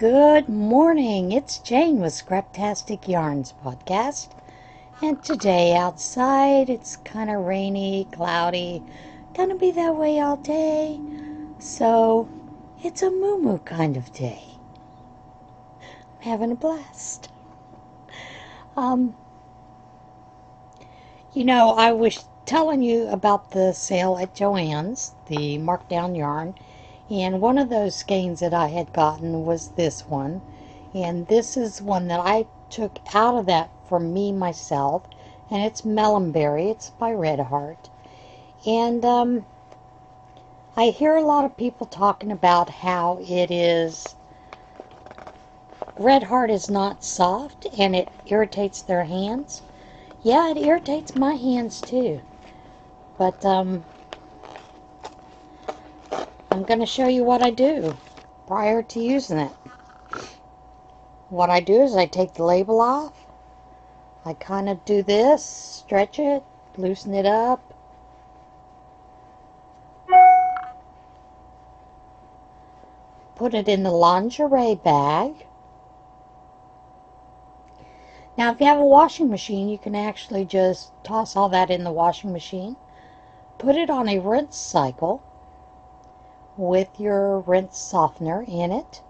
Good morning. It's Jane with Scraptastic Yarns podcast. And today outside it's kind of rainy, cloudy. Gonna be that way all day. So it's a moo-moo kind of day. I'm having a blast. I was telling you about the sale at Joann's, the markdown yarn. And one of those skeins that I had gotten was this one. And this is one that I took out of that for me myself. And it's Melonberry. It's by Red Heart. And I hear a lot of people talking about how it is... Red Heart is not soft and it irritates their hands. Yeah, it irritates my hands too. But I'm going to show you what I do prior to using it. What I do is I take the label off. I kind of do this, stretch it, loosen it up. Put it in the lingerie bag. Now, if you have a washing machine, you can actually just toss all that in the washing machine. Put it on a rinse cycle with your rinse softener in it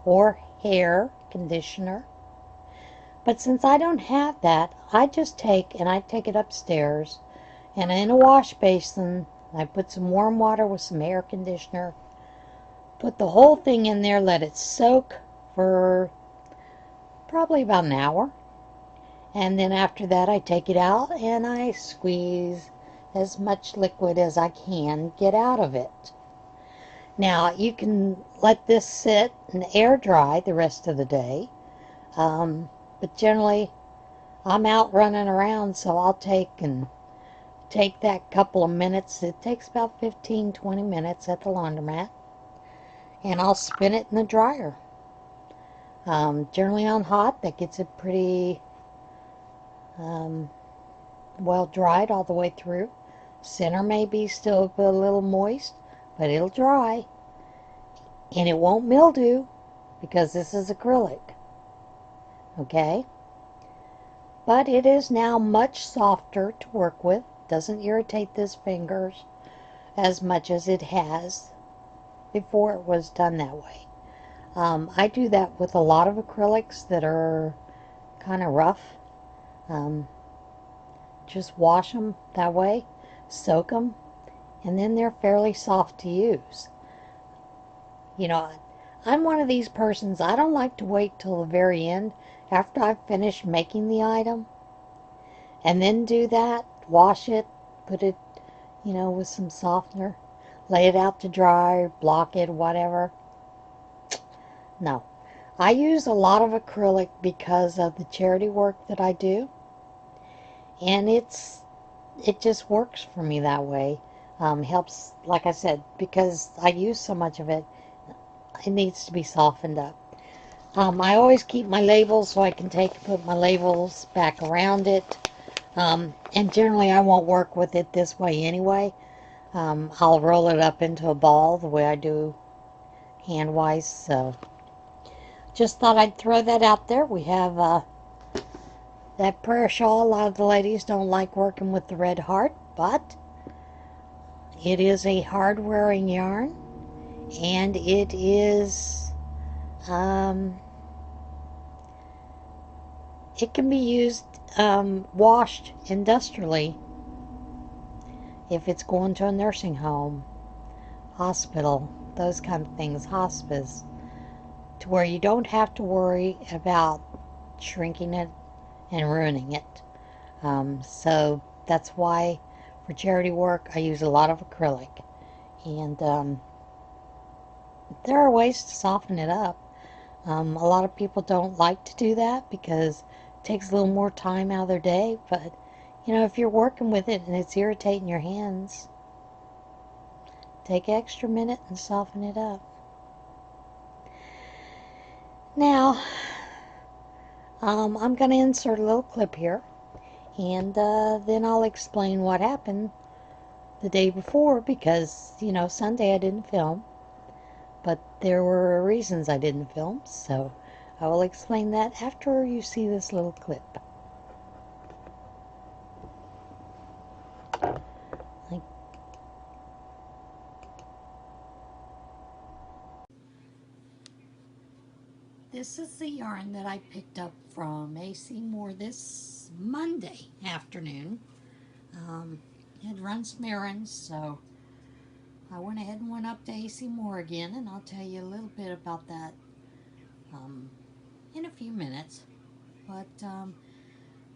or hair conditioner. But since I don't have that, I just take it upstairs and in a wash basin I put some warm water with some hair conditioner, put the whole thing in there, let it soak for probably about an hour, and then after that I take it out and I squeeze as much liquid as I can get out of it. Now, you can let this sit and air dry the rest of the day. But generally, I'm out running around, so I'll take that couple of minutes. It takes about 15-20 minutes at the laundromat. And I'll spin it in the dryer. Generally on hot, that gets it pretty well dried all the way through. Center may be still a little moist, but it'll dry. And it won't mildew because this is acrylic. Okay? But it is now much softer to work with. Doesn't irritate these fingers as much as it has before it was done that way. I do that with a lot of acrylics that are kind of rough. Just wash them that way, soak them, and then they're fairly soft to use. I'm one of these persons, I don't like to wait till the very end after I've finished making the item and then do that, wash it, put it, with some softener, lay it out to dry, block it, whatever. No. I use a lot of acrylic because of the charity work that I do, and it just works for me that way. Helps, like I said, because I use so much of it, it needs to be softened up. I always keep my labels so I can put my labels back around it. And generally I won't work with it this way anyway. I'll roll it up into a ball the way I do hand-wise. So just thought I'd throw that out there. We have that prayer shawl. A lot of the ladies don't like working with the Red Heart, but it is a hard-wearing yarn. And it is, it can be used, washed industrially if it's going to a nursing home, hospital, those kind of things, hospice, to where you don't have to worry about shrinking it and ruining it. So that's why for charity work I use a lot of acrylic. And there are ways to soften it up. A lot of people don't like to do that because it takes a little more time out of their day. But, if you're working with it and it's irritating your hands, take an extra minute and soften it up. Now, I'm going to insert a little clip here. And then I'll explain what happened the day before because, Sunday I didn't film. but there were reasons I didn't film, so I will explain that after you see this little clip. This is the yarn that I picked up from Cmore this Monday afternoon. It runs some errands, so I went ahead and went up to Cmore again, and I'll tell you a little bit about that in a few minutes. But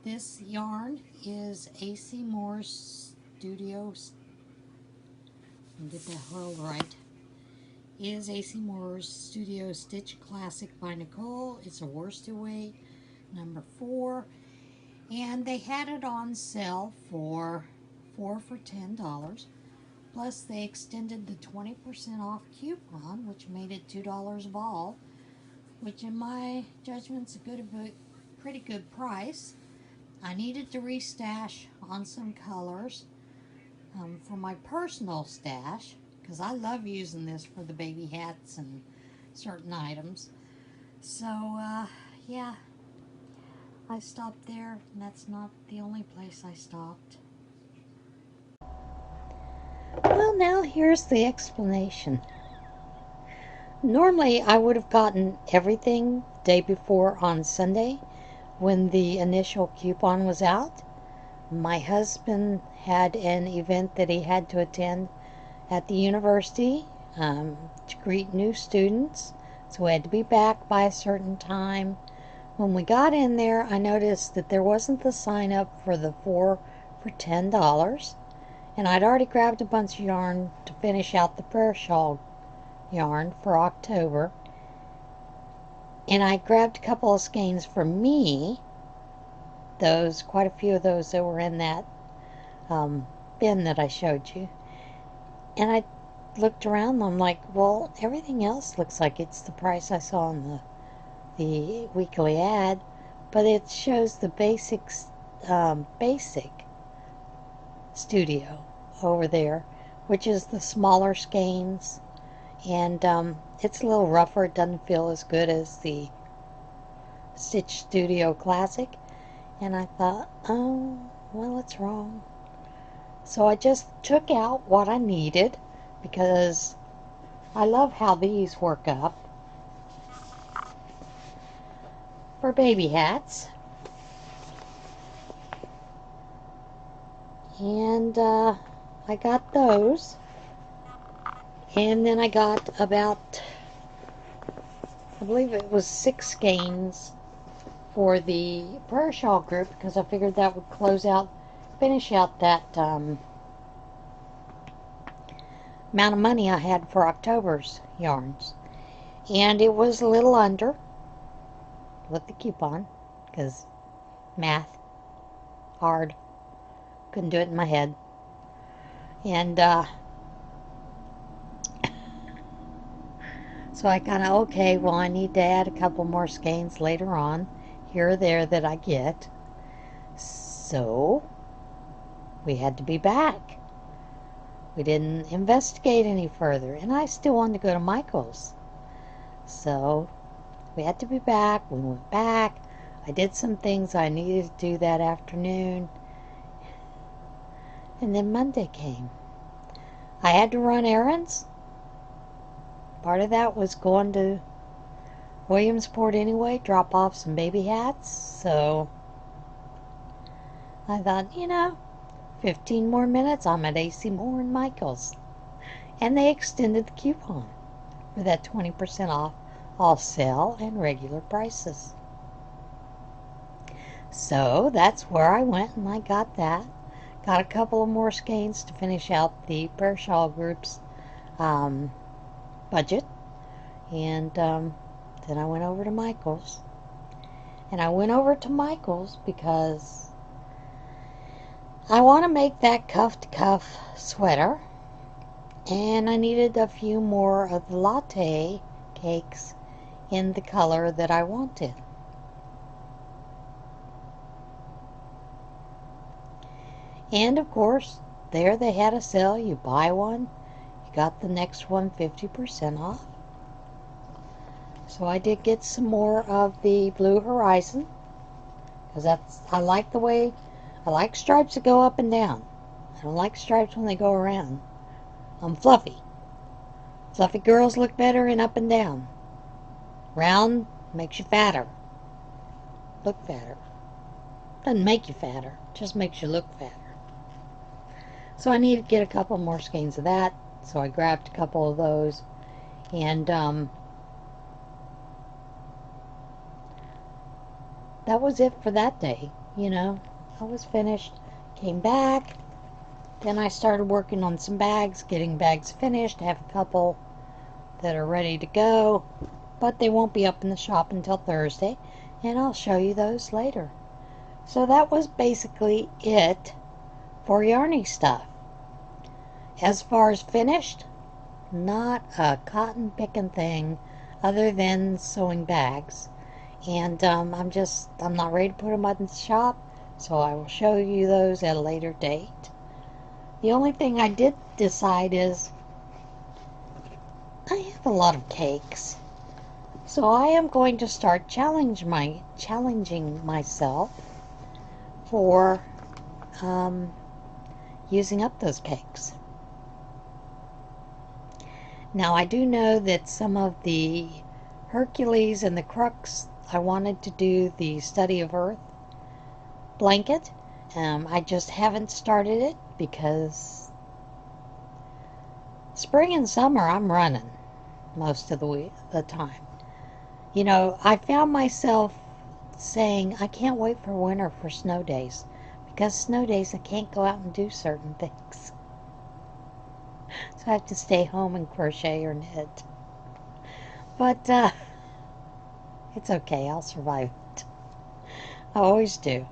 this yarn is Cmore's Studio, get that whole right, is Cmore's Studio Stitch Classic by Nicole. It's a worsted weight, number 4. And they had it on sale for 4 for $10. Plus they extended the 20% off coupon, which made it $2 all, which in my judgment is a pretty good price. I needed to restash on some colors for my personal stash, because I love using this for the baby hats and certain items. So yeah, I stopped there, and that's not the only place I stopped. Well, now here's the explanation. Normally I would have gotten everything the day before on Sunday when the initial coupon was out. My husband had an event that he had to attend at the university to greet new students, so we had to be back by a certain time. When we got in there, I noticed that there wasn't the sign up for the 4 for $10, and I'd already grabbed a bunch of yarn to finish out the prayer shawl yarn for October, and I grabbed a couple of skeins for me, quite a few of those that were in that bin that I showed you, and I looked around and I'm like, well, everything else looks like it's the price I saw in the weekly ad, but it shows the basic studio over there, which is the smaller skeins, and it's a little rougher. It doesn't feel as good as the Stitch Studio Classic, and I thought, oh, well, it's wrong. So I just took out what I needed, because I love how these work up for baby hats. And I got those. And then I got about, I believe it was 6 skeins for the prayer shawl group, because I figured that would finish out that amount of money I had for October's yarns. And it was a little under with the coupon, because math, hard, couldn't do it in my head. And so I kind of, okay, well, I need to add a couple more skeins later on, here or there, that I get. So we had to be back. We didn't investigate any further, and I still wanted to go to Michael's. So we had to be back. We went back. I did some things I needed to do that afternoon. And then Monday came. I had to run errands. Part of that was going to Williamsport anyway, drop off some baby hats. So I thought, 15 more minutes, I'm at Cmore and Michael's. And they extended the coupon for that 20% off all sale and regular prices. So that's where I went, and I got that. Got a couple of more skeins to finish out the prayer shawl group's budget. And then I went over to Michael's. And I went over to Michael's because I want to make that cuff-to-cuff sweater. And I needed a few more of the latte cakes in the color that I wanted. And of course, there they had a sale. You buy one, you got the next one 50% off. So I did get some more of the Blue Horizon, because I like the way, I like stripes that go up and down. I don't like stripes when they go around. I'm fluffy. Fluffy girls look better in up and down. Round makes you fatter. Look fatter. Doesn't make you fatter, just makes you look fatter. So I need to get a couple more skeins of that, so I grabbed a couple of those. And that was it for that day. You know, I was finished, came back, then I started working on some bags, getting bags finished. I have a couple that are ready to go, but they won't be up in the shop until Thursday, and I'll show you those later. So that was basically it for yarny stuff. As far as finished, not a cotton picking thing other than sewing bags. And I'm not ready to put them in the shop, so I will show you those at a later date. The only thing I did decide is I have a lot of cakes, so I am going to start challenging myself for using up those cakes. Now I do know that some of the Hercules and the Crux, I wanted to do the Study of Earth blanket. I just haven't started it because spring and summer I'm running most of the time. You know, I found myself saying I can't wait for winter for snow days, because snow days I can't go out and do certain things. So I have to stay home and crochet or knit. But it's okay, I'll survive it. I always do.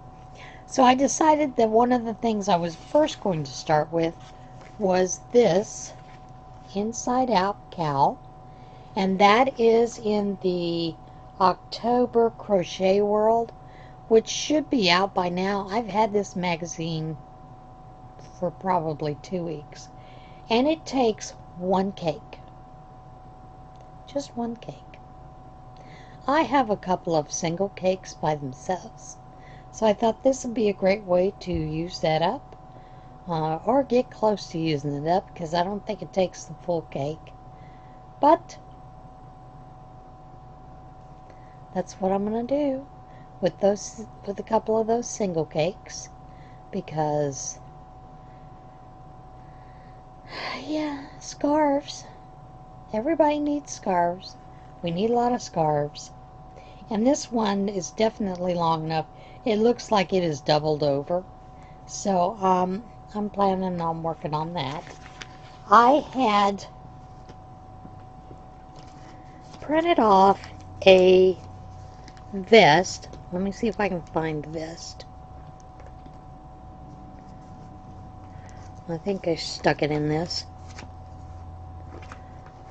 So I decided that one of the things I was first going to start with was this inside out cowl, and that is in the October Crochet World, which should be out by now. I've had this magazine for probably 2 weeks, and it takes one cake, just one cake. I have a couple of single cakes by themselves, so I thought this would be a great way to use that up, or get close to using it up, because I don't think it takes the full cake. But that's what I'm going to do with a couple of those single cakes, because yeah, scarves. Everybody needs scarves. We need a lot of scarves. And this one is definitely long enough. It looks like it is doubled over. So I'm planning on working on that. I had printed off a vest. Let me see if I can find the vest. I think I stuck it in this.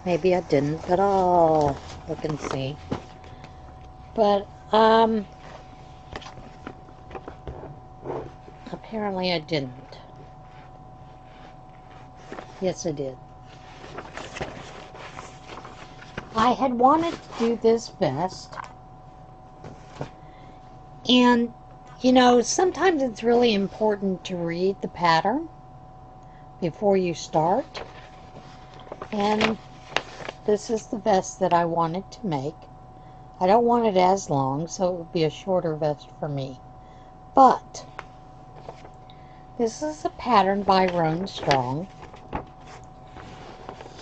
Maybe I didn't, but I'll look and see. But apparently I didn't. Yes, I did. I had wanted to do this vest, and you know, sometimes it's really important to read the pattern before you start. And this is the vest that I wanted to make. I don't want it as long, so it would be a shorter vest for me. But this is a pattern by Roan Strong.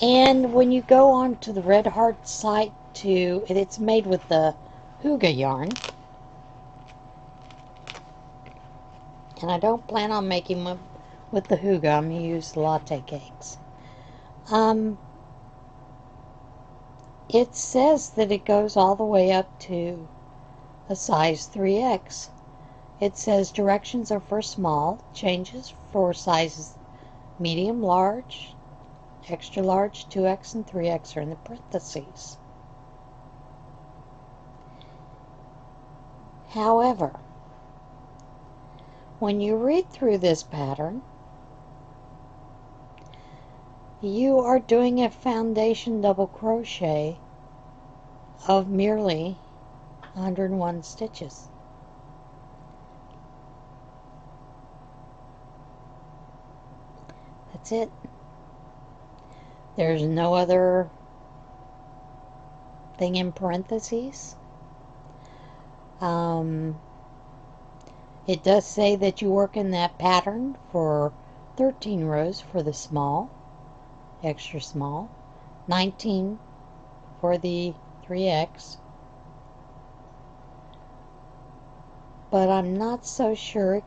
And when you go on to the Red Heart site it's made with the Huga yarn. And I don't plan on making them with the Huga. I'm going to use the latte cakes. It says that it goes all the way up to a size 3X. It says directions are for small, changes for sizes medium, large, extra large, 2X, and 3X are in the parentheses. However, when you read through this pattern, you are doing a foundation double crochet of merely 101 stitches. That's it. There's no other thing in parentheses. It does say that you work in that pattern for 13 rows for the small, extra small, 19 for the 3X, but I'm not so sure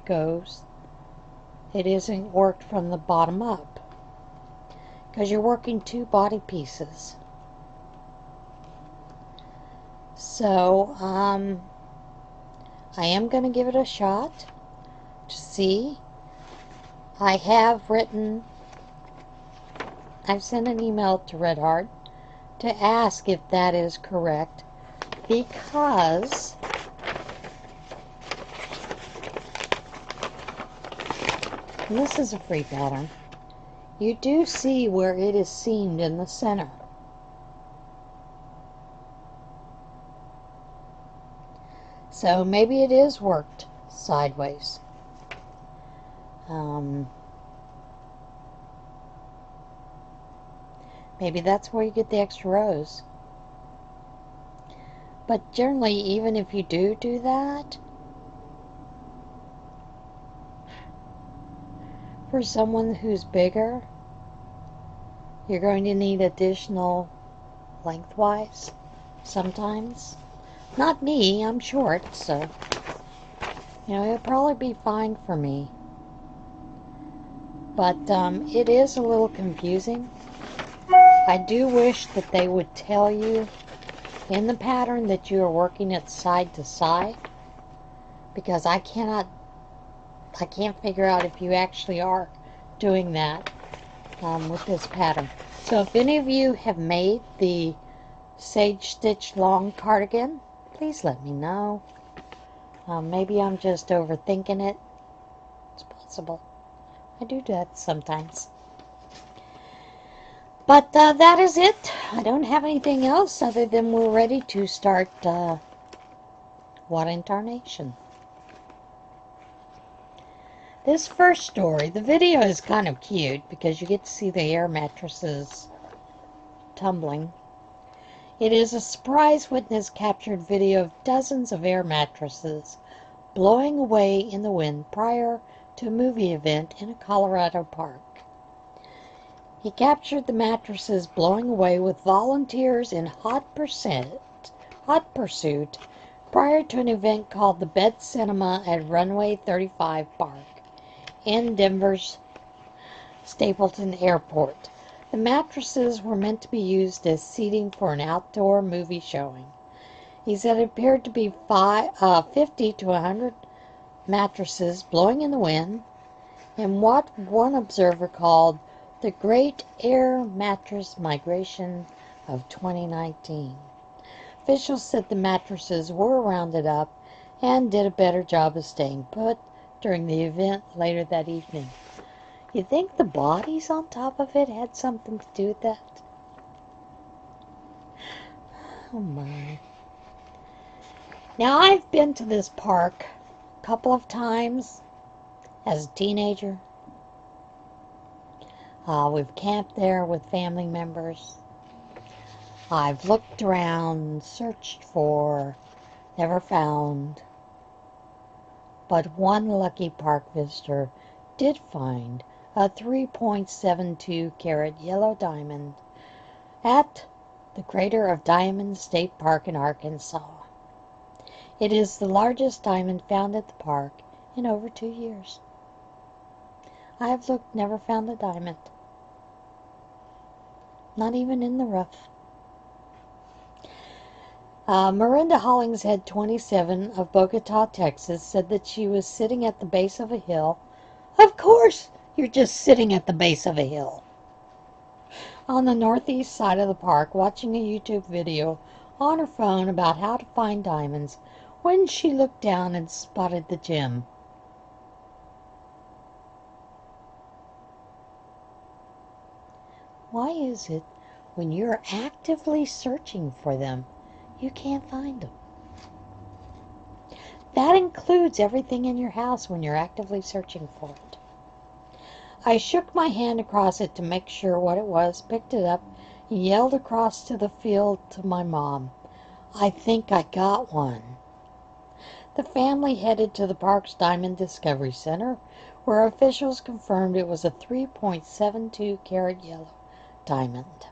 it isn't worked from the bottom up, because you're working 2 body pieces. So I am going to give it a shot to see. I've sent an email to Red Heart to ask if that is correct, because and this is a free pattern. You do see where it is seamed in the center. So maybe it is worked sideways. Maybe that's where you get the extra rows. But generally, even if you do that, for someone who's bigger, you're going to need additional lengthwise sometimes. Not me, I'm short, so it'll probably be fine for me. But it is a little confusing. I do wish that they would tell you in the pattern that you are working it side to side, because I can't figure out if you actually are doing that with this pattern. So if any of you have made the Sage Stitch long cardigan, please let me know. Maybe I'm just overthinking it. It's possible. I do that sometimes. But that is it. I don't have anything else other than we're ready to start What in Tarnation. This first story, the video is kind of cute because you get to see the air mattresses tumbling. It is a surprise witness captured video of dozens of air mattresses blowing away in the wind prior to a movie event in a Colorado park. He captured the mattresses blowing away with volunteers in hot pursuit prior to an event called the Bed Cinema at Runway 35 Park in Denver's Stapleton Airport. The mattresses were meant to be used as seating for an outdoor movie showing. He said it appeared to be 50 to 100 mattresses blowing in the wind in what one observer called the Great Air Mattress Migration of 2019. Officials said the mattresses were rounded up and did a better job of staying put during the event later that evening. You think the bodies on top of it had something to do with that? Oh my. Now, I've been to this park a couple of times as a teenager. We've camped there with family members. I've looked around, searched for, never found. But one lucky park visitor did find a 3.72 carat yellow diamond at the Crater of Diamonds State Park in Arkansas. It is the largest diamond found at the park in over 2 years. I have looked, never found a diamond. Not even in the rough. Miranda Hollingshead, 27, of Bogota, Texas, said that she was sitting at the base of a hill. Of course, you're just sitting at the base of a hill. On the northeast side of the park, watching a YouTube video on her phone about how to find diamonds, when she looked down and spotted the gem. Why is it when you're actively searching for them, you can't find them. That includes everything in your house when you're actively searching for it. I shook my hand across it to make sure what it was, picked it up, and yelled across to the field to my mom, "I think I got one." The family headed to the park's Diamond Discovery Center, where officials confirmed it was a 3.72-carat yellow diamond.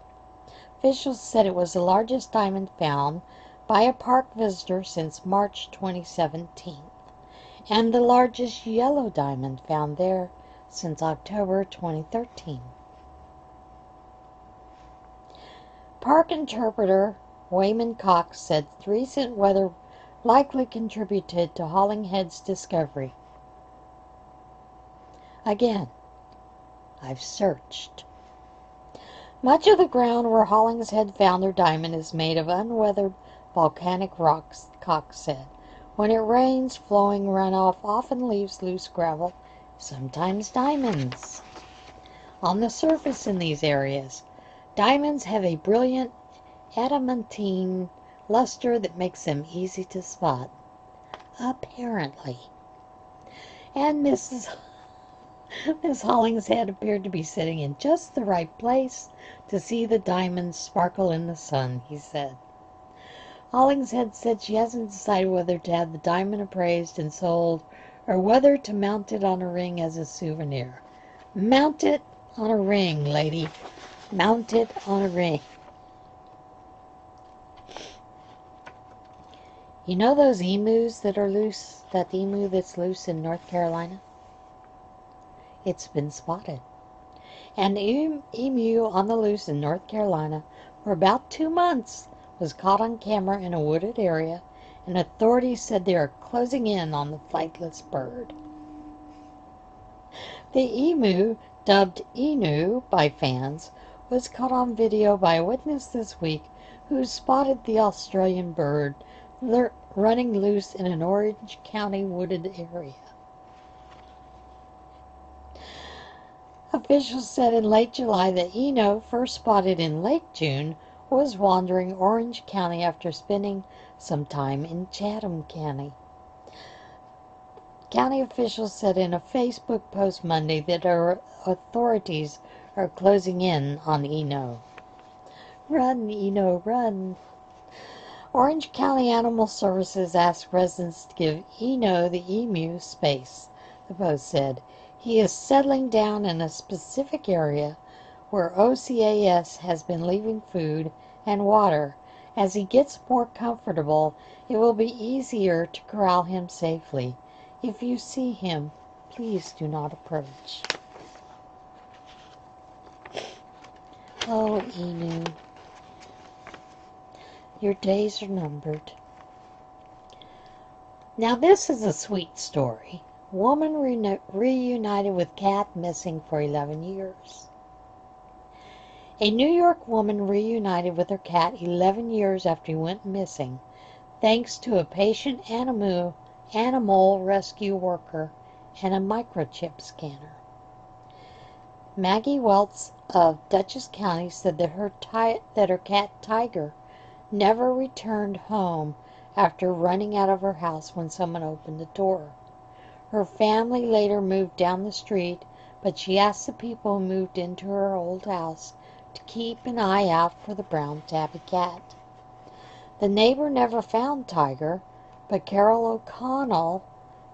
Officials said it was the largest diamond found by a park visitor since March 2017, and the largest yellow diamond found there since October 2013. Park interpreter Wayman Cox said recent weather likely contributed to Hollinghead's discovery. Again, I've searched. Much of the ground where Hollingshead found their diamond is made of unweathered volcanic rocks, Cox said. When it rains, flowing runoff often leaves loose gravel, sometimes diamonds. On the surface in these areas, diamonds have a brilliant adamantine luster that makes them easy to spot. Apparently. And Miss Hollingshead appeared to be sitting in just the right place to see the diamonds sparkle in the sun, he said. Hollingshead said she hasn't decided whether to have the diamond appraised and sold or whether to mount it on a ring as a souvenir. Mount it on a ring, lady. Mount it on a ring. You know those emus that are loose, that emu that's loose in North Carolina? It's been spotted. An emu on the loose in North Carolina for about 2 months was caught on camera in a wooded area, and authorities said they are closing in on the flightless bird. The emu, dubbed Inu by fans, was caught on video by a witness this week who spotted the Australian bird running loose in an Orange County wooded area. Officials said in late July that Eno, first spotted in late June, was wandering Orange County after spending some time in Chatham County. County officials said in a Facebook post Monday that authorities are closing in on Eno. Run, Eno, run. Orange County Animal Services asked residents to give Eno the emu space, the post said. He is settling down in a specific area where OCAS has been leaving food and water. As he gets more comfortable, it will be easier to corral him safely. If you see him, please do not approach. Oh, Enu, your days are numbered. Now this is a sweet story. Woman reunited with cat missing for 11 years. A New York woman reunited with her cat 11 years after he went missing, thanks to a patient animal rescue worker and a microchip scanner. Maggie Welts of Dutchess County said that her cat Tiger never returned home after running out of her house when someone opened the door. Her family later moved down the street, but she asked the people who moved into her old house to keep an eye out for the brown tabby cat. The neighbor never found Tiger, but Carol O'Connell,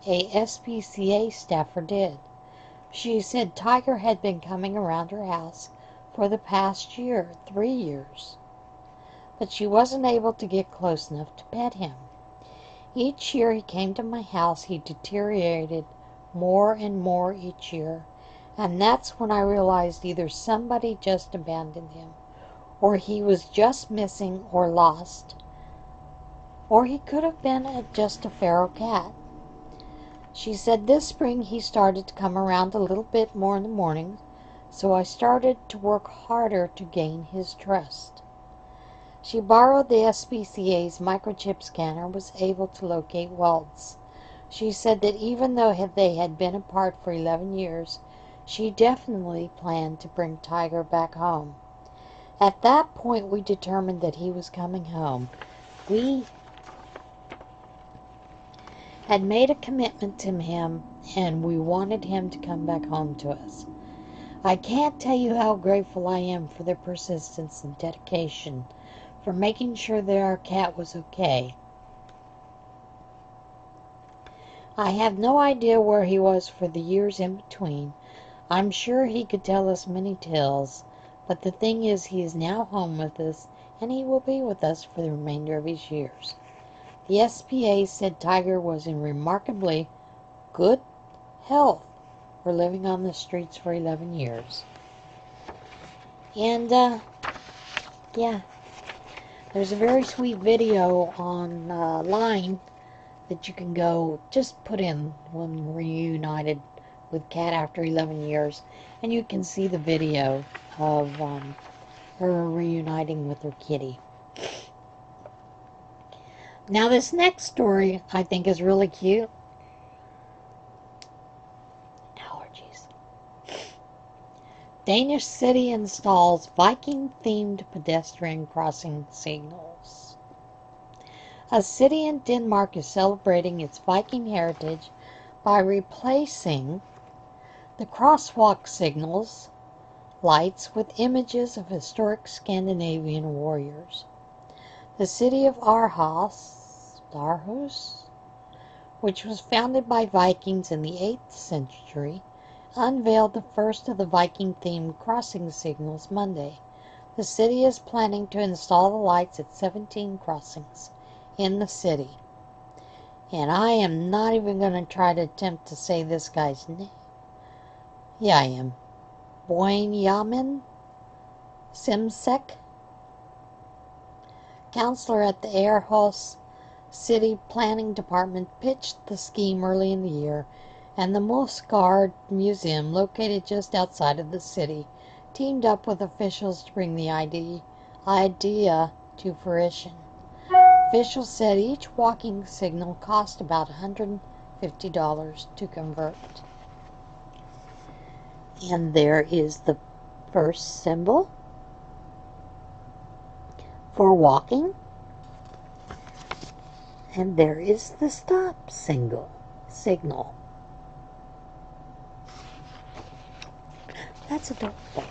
a SPCA staffer, did. She said Tiger had been coming around her house for the past year, 3 years, but she wasn't able to get close enough to pet him. Each year he came to my house, he deteriorated more and more each year, and that's when I realized either somebody just abandoned him, or he was just missing or lost, or he could have been just a feral cat. She said this spring he started to come around a little bit more in the morning, so I started to work harder to gain his trust. She borrowed the SPCA's microchip scanner and was able to locate Welts. She said that even though they had been apart for 11 years, she definitely planned to bring Tiger back home. At that point, we determined that he was coming home. We had made a commitment to him, and we wanted him to come back home to us. I can't tell you how grateful I am for their persistence and dedication, for making sure that our cat was okay. I have no idea where he was for the years in between. I'm sure he could tell us many tales, but the thing is he is now home with us, and he will be with us for the remainder of his years. The SPA said Tiger was in remarkably good health for living on the streets for 11 years. And, yeah, there's a very sweet video online that you can go, just put in when reunited with Cat after 11 years, and you can see the video of her reuniting with her kitty. Now this next story I think is really cute. Allergies. Danish city installs Viking-themed pedestrian crossing signals. A city in Denmark is celebrating its Viking heritage by replacing the crosswalk signals lights with images of historic Scandinavian warriors. The city of Aarhus, which was founded by Vikings in the 8th century, unveiled the first of the Viking-themed crossing signals Monday. The city is planning to install the lights at 17 crossings in the city. And I am not even going to try to attempt to say this guy's name. Yeah, I am. Benjamin Simsek, counselor at the Aarhus City Planning Department, pitched the scheme early in the year, and the Moskard Museum, located just outside of the city, teamed up with officials to bring the idea to fruition. Officials said each walking signal cost about $150 to convert. And there is the first symbol for walking. And there is the stop signal. That's adorable.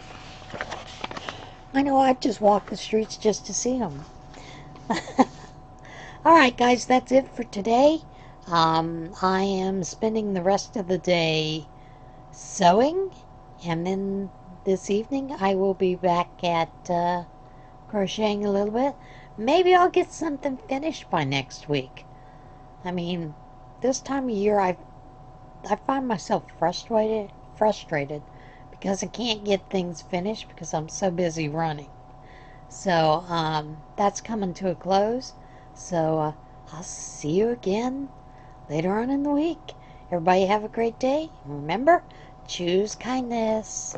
I know, I'd just walk the streets just to see them. Alright guys, that's it for today. I am spending the rest of the day sewing, and then this evening I will be back at crocheting a little bit. Maybe I'll get something finished by next week. I mean, this time of year I find myself frustrated because I can't get things finished because I'm so busy running. So that's coming to a close. So I'll see you again later on in the week. Everybody have a great day. Remember, choose kindness.